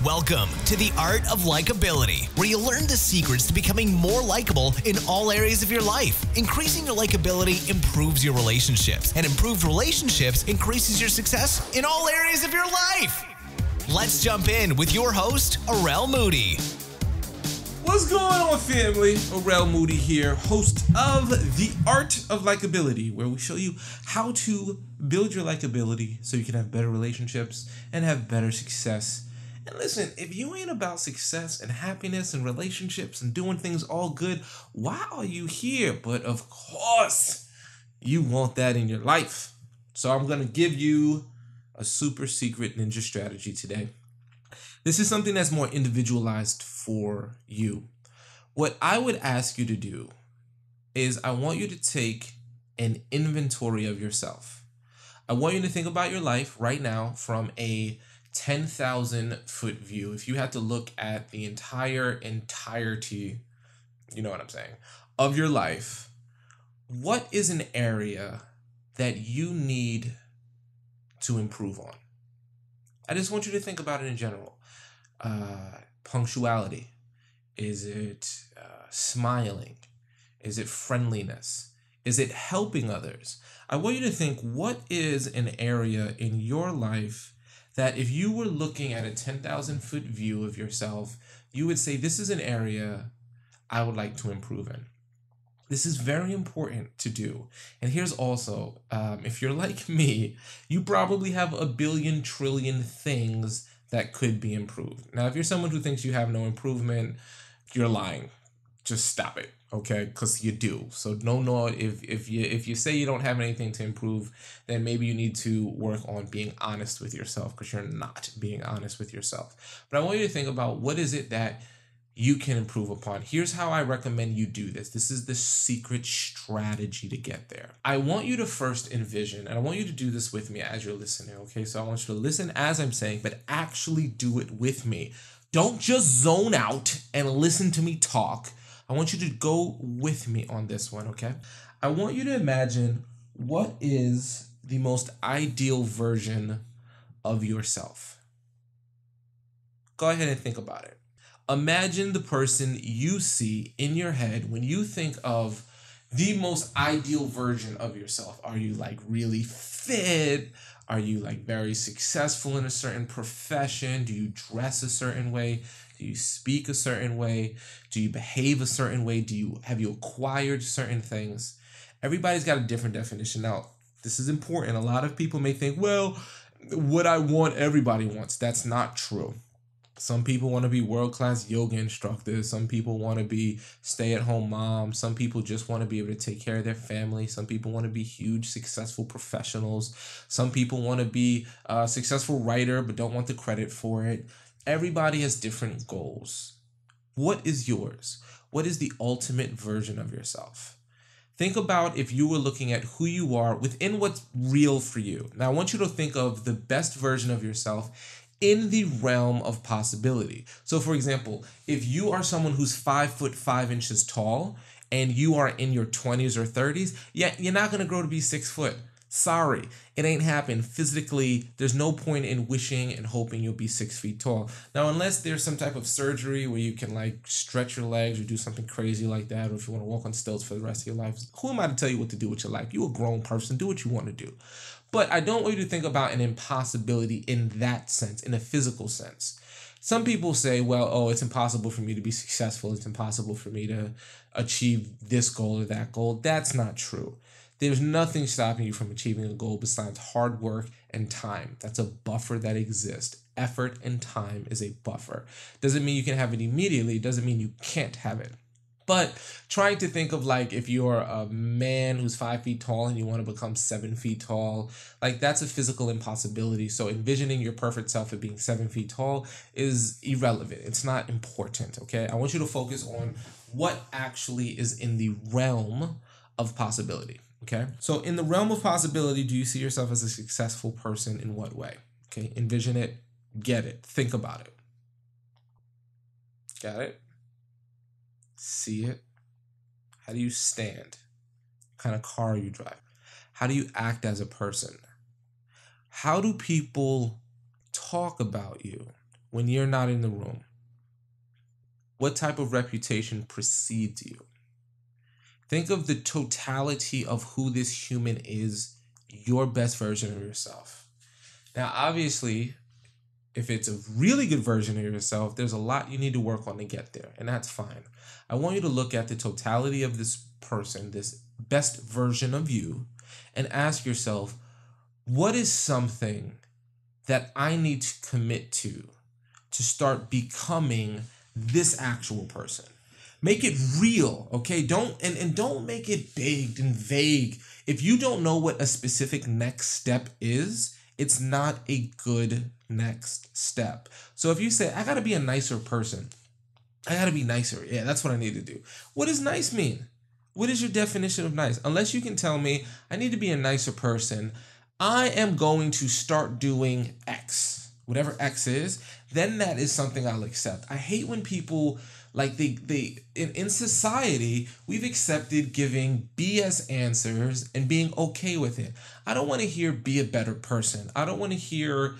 Welcome to the Art of Likeability, where you learn the secrets to becoming more likable in all areas of your life. Increasing your likability improves your relationships, and improved relationships increases your success in all areas of your life. Let's jump in with your host, Arel Moody. What's going on, family? Arel Moody here, host of The Art of Likeability, where we show you how to build your likability so you can have better relationships and have better success. And listen, if you ain't about success and happiness and relationships and doing things all good, why are you here? But of course, you want that in your life. So I'm going to give you a super secret ninja strategy today. This is something that's more individualized for you. What I would ask you to do is I want you to take an inventory of yourself. I want you to think about your life right now from a 10,000 foot view. If you had to look at the entirety, you know what I'm saying, of your life, what is an area that you need to improve on? I just want you to think about it in general. Punctuality. Is it smiling? Is it friendliness? Is it helping others? I want you to think, what is an area in your life that if you were looking at a 10,000 foot view of yourself, you would say, this is an area I would like to improve in. This is very important to do. And here's also, if you're like me, you probably have a billion trillion things that could be improved. Now, if you're someone who thinks you have no improvement, you're lying. Just stop it, okay? Because you do. So no. If you say you don't have anything to improve, then maybe you need to work on being honest with yourself, because you're not being honest with yourself. But I want you to think about, what is it that you can improve upon? Here's how I recommend you do this. This is the secret strategy to get there. I want you to first envision, and I want you to do this with me as you're listening, okay? So I want you to listen as I'm saying, but actually do it with me. Don't just zone out and listen to me talk. I want you to go with me on this one, okay? I want you to imagine, what is the most ideal version of yourself? Go ahead and think about it. Imagine the person you see in your head when you think of the most ideal version of yourself. Are you like really fit? Are you like very successful in a certain profession? Do you dress a certain way? Do you speak a certain way? Do you behave a certain way? Have you acquired certain things? Everybody's got a different definition. Now, this is important. A lot of people may think, well, what I want, everybody wants. That's not true. Some people want to be world-class yoga instructors. Some people want to be stay-at-home moms. Some people just want to be able to take care of their family. Some people want to be huge, successful professionals. Some people want to be a successful writer but don't want the credit for it. Everybody has different goals. What is yours? What is the ultimate version of yourself? Think about if you were looking at who you are within what's real for you. Now, I want you to think of the best version of yourself in the realm of possibility. So for example, if you are someone who's 5'5" tall and you are in your 20s or 30s, you're not going to grow to be 6 foot. Sorry, it ain't happened. Physically, there's no point in wishing and hoping you'll be 6 feet tall. Now, unless there's some type of surgery where you can like stretch your legs or do something crazy like that, or if you want to walk on stilts for the rest of your life, who am I to tell you what to do with your life? You're a grown person. Do what you want to do. But I don't want you to think about an impossibility in that sense, in a physical sense. Some people say, well, oh, it's impossible for me to be successful. It's impossible for me to achieve this goal or that goal. That's not true. There's nothing stopping you from achieving a goal besides hard work and time. That's a buffer that exists. Effort and time is a buffer. Doesn't mean you can have it immediately. Doesn't mean you can't have it. But trying to think of like, if you're a man who's 5 feet tall and you want to become 7 feet tall, like that's a physical impossibility. So envisioning your perfect self at being 7 feet tall is irrelevant. It's not important, okay? I want you to focus on what actually is in the realm of possibility, okay? So in the realm of possibility, do you see yourself as a successful person in what way? Okay, envision it, get it, think about it. Got it? See it? How do you stand? What kind of car are you driving? How do you act as a person? How do people talk about you? when you're not in the room? What type of reputation precedes you? Think of the totality of who this human is, your best version of yourself. Now, obviously, if it's a really good version of yourself, there's a lot you need to work on to get there, and that's fine. I want you to look at the totality of this person, this best version of you, and ask yourself, what is something that I need to commit to start becoming this actual person? Make it real, okay? Don't make it big and vague. If you don't know what a specific next step is, it's not a good next step. So if you say, I gotta be a nicer person, I gotta be nicer. Yeah, that's what I need to do. What does nice mean? What is your definition of nice? Unless you can tell me, I need to be a nicer person, I am going to start doing X, whatever X is, then that is something I'll accept. I hate when people, like in society, we've accepted giving BS answers and being okay with it. I don't want to hear be a better person. I don't want to hear,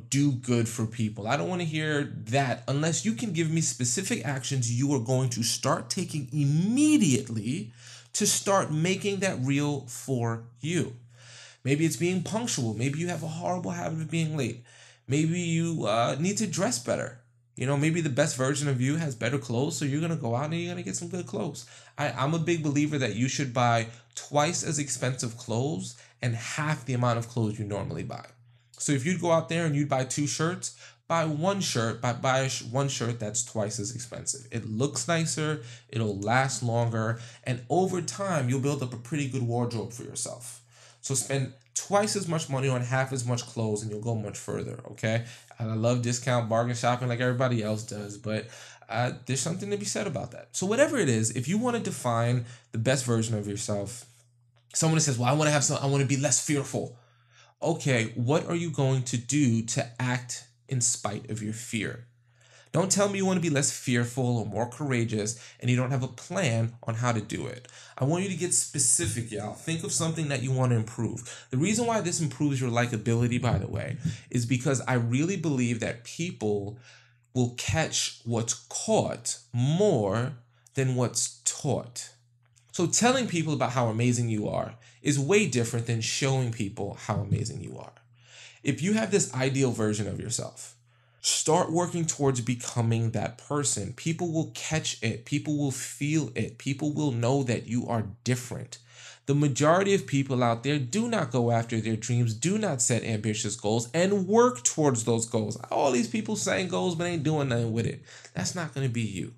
do good for people. I don't want to hear that unless you can give me specific actions you are going to start taking immediately to start making that real for you. Maybe it's being punctual. Maybe you have a horrible habit of being late. Maybe you need to dress better. Maybe the best version of you has better clothes, so you're going to go out and you're going to get some good clothes. I'm a big believer that you should buy twice as expensive clothes and half the amount of clothes you normally buy. So if you'd go out there and you'd buy 2 shirts, buy one shirt that's twice as expensive. It looks nicer, it'll last longer, and over time, you'll build up a pretty good wardrobe for yourself. So spend twice as much money on half as much clothes and you'll go much further, okay? And I love discount bargain shopping like everybody else does, but there's something to be said about that. So whatever it is, if you want to define the best version of yourself, someone says, well, I want to be less fearful. Okay, what are you going to do to act in spite of your fear? Don't tell me you want to be less fearful or more courageous and you don't have a plan on how to do it. I want you to get specific, y'all. Think of something that you want to improve. The reason why this improves your likability, by the way, is because I really believe that people will catch what's caught more than what's taught. So telling people about how amazing you are is way different than showing people how amazing you are. If you have this ideal version of yourself, start working towards becoming that person. People will catch it. People will feel it. People will know that you are different. The majority of people out there do not go after their dreams, do not set ambitious goals, and work towards those goals. All these people saying goals but ain't doing nothing with it. That's not going to be you.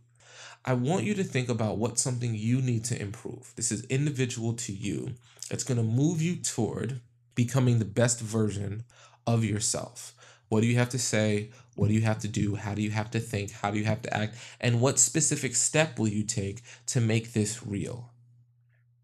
I want you to think about what's something you need to improve. This is individual to you. It's going to move you toward becoming the best version of yourself. What do you have to say? What do you have to do? How do you have to think? How do you have to act? And what specific step will you take to make this real?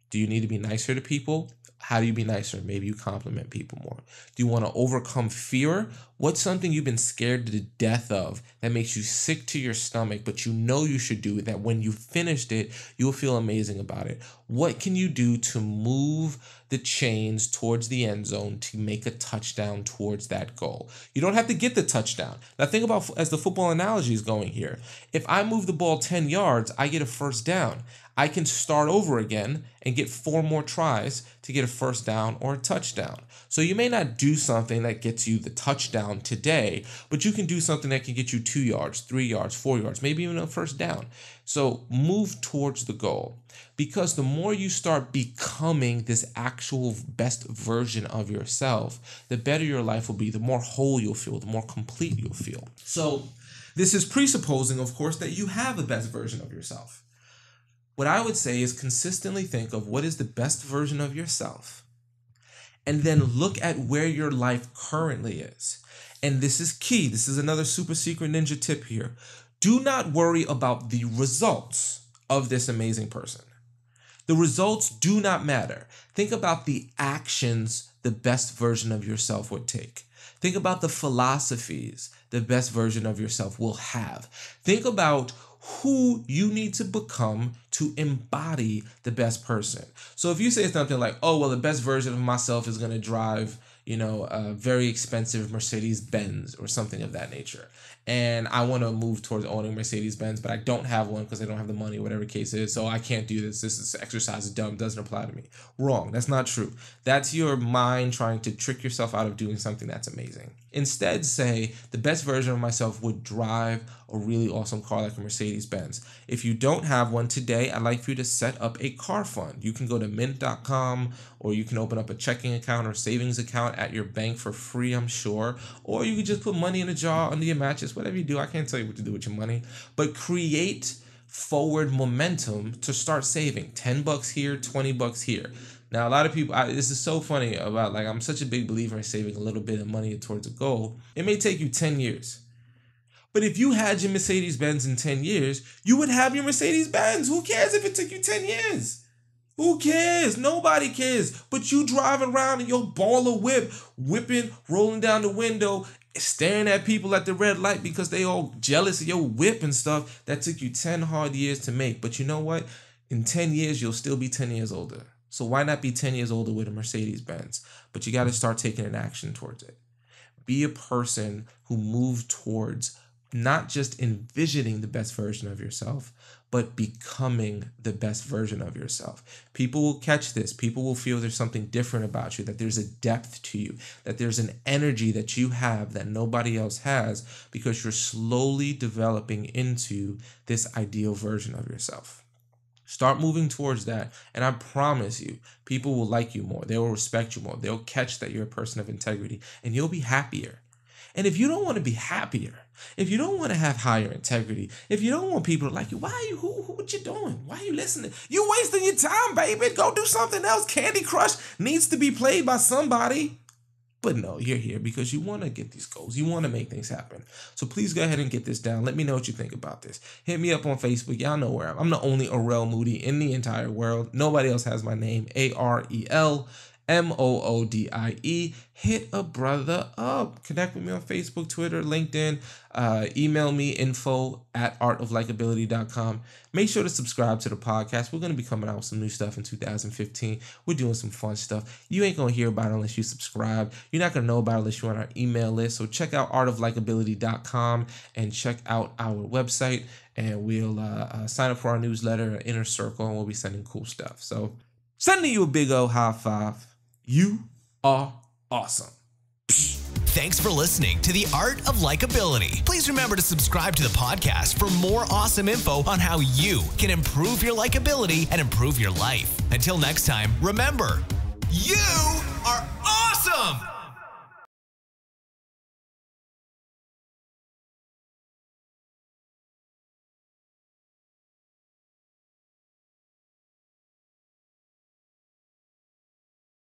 Do you need to be nicer to people? How do you be nicer? Maybe you compliment people more. Do you want to overcome fear? What's something you've been scared to death of that makes you sick to your stomach, but you know you should do it, that when you finished it, you'll feel amazing about it? What can you do to move the chains towards the end zone to make a touchdown towards that goal? You don't have to get the touchdown. Now think about, as the football analogy is going here, if I move the ball 10 yards, I get a first down. I can start over again and get 4 more tries to get a first down or a touchdown. So you may not do something that gets you the touchdown today, but you can do something that can get you 2 yards, 3 yards, 4 yards, maybe even a first down. So move towards the goal, because the more you start becoming this actual best version of yourself, the better your life will be, the more whole you'll feel, the more complete you'll feel. So this is presupposing, of course, that you have a best version of yourself. What I would say is consistently think of what is the best version of yourself, and then look at where your life currently is. And this is key. This is another super secret ninja tip here. Do not worry about the results of this amazing person. The results do not matter. Think about the actions the best version of yourself would take. Think about the philosophies the best version of yourself will have. Think about who you need to become to embody the best person. So if you say something like, oh, well, the best version of myself is going to drive, a very expensive Mercedes-Benz or something of that nature. And I want to move towards owning Mercedes-Benz, but I don't have one because I don't have the money, whatever the case is. So I can't do this. This exercise is dumb. Doesn't apply to me. Wrong. That's not true. That's your mind trying to trick yourself out of doing something that's amazing. Instead, say the best version of myself would drive a really awesome car like a Mercedes-Benz. If you don't have one today, I'd like for you to set up a car fund. You can go to mint.com, or you can open up a checking account or savings account at your bank for free, I'm sure. Or you can just put money in a jar under your mattress, whatever you do. I can't tell you what to do with your money, but create forward momentum to start saving. $10 here, $20 here. Now, a lot of people, this is so funny about, I'm such a big believer in saving a little bit of money towards a goal. It may take you 10 years. But if you had your Mercedes-Benz in 10 years, you would have your Mercedes-Benz. Who cares if it took you 10 years? Who cares? Nobody cares. But you driving around in your baller whip, whipping, rolling down the window, staring at people at the red light because they all jealous of your whip and stuff. That took you 10 hard years to make. But you know what? In 10 years, you'll still be 10 years older. So why not be 10 years older with a Mercedes-Benz? But you got to start taking an action towards it. Be a person who moves towards not just envisioning the best version of yourself, but becoming the best version of yourself. People will catch this. People will feel there's something different about you, that there's a depth to you, that there's an energy that you have that nobody else has, because you're slowly developing into this ideal version of yourself. Start moving towards that, and I promise you, people will like you more. They will respect you more. They'll catch that you're a person of integrity, and you'll be happier. And if you don't want to be happier, if you don't want to have higher integrity, if you don't want people to like you, why are you, what you doing? Why are you listening? You wasting your time, baby. Go do something else. Candy Crush needs to be played by somebody. But no, you're here because you want to get these goals. You want to make things happen. So please go ahead and get this down. Let me know what you think about this. Hit me up on Facebook. Y'all know where I'm the only Arel Moody in the entire world. Nobody else has my name. AREL MOODIE. Hit a brother up. Connect with me on Facebook, Twitter, LinkedIn. Email me info@artoflikability.com. Make sure to subscribe to the podcast. We're going to be coming out with some new stuff in 2015. We're doing some fun stuff. You ain't going to hear about it unless you subscribe. You're not going to know about it unless you're on our email list. So check out artoflikability.com and check out our website. And we'll sign up for our newsletter, Inner Circle, and we'll be sending cool stuff. So sending you a big old high five. You are awesome. Thanks for listening to The Art of Likeability. Please remember to subscribe to the podcast for more awesome info on how you can improve your likability and improve your life. Until next time, remember, you are awesome!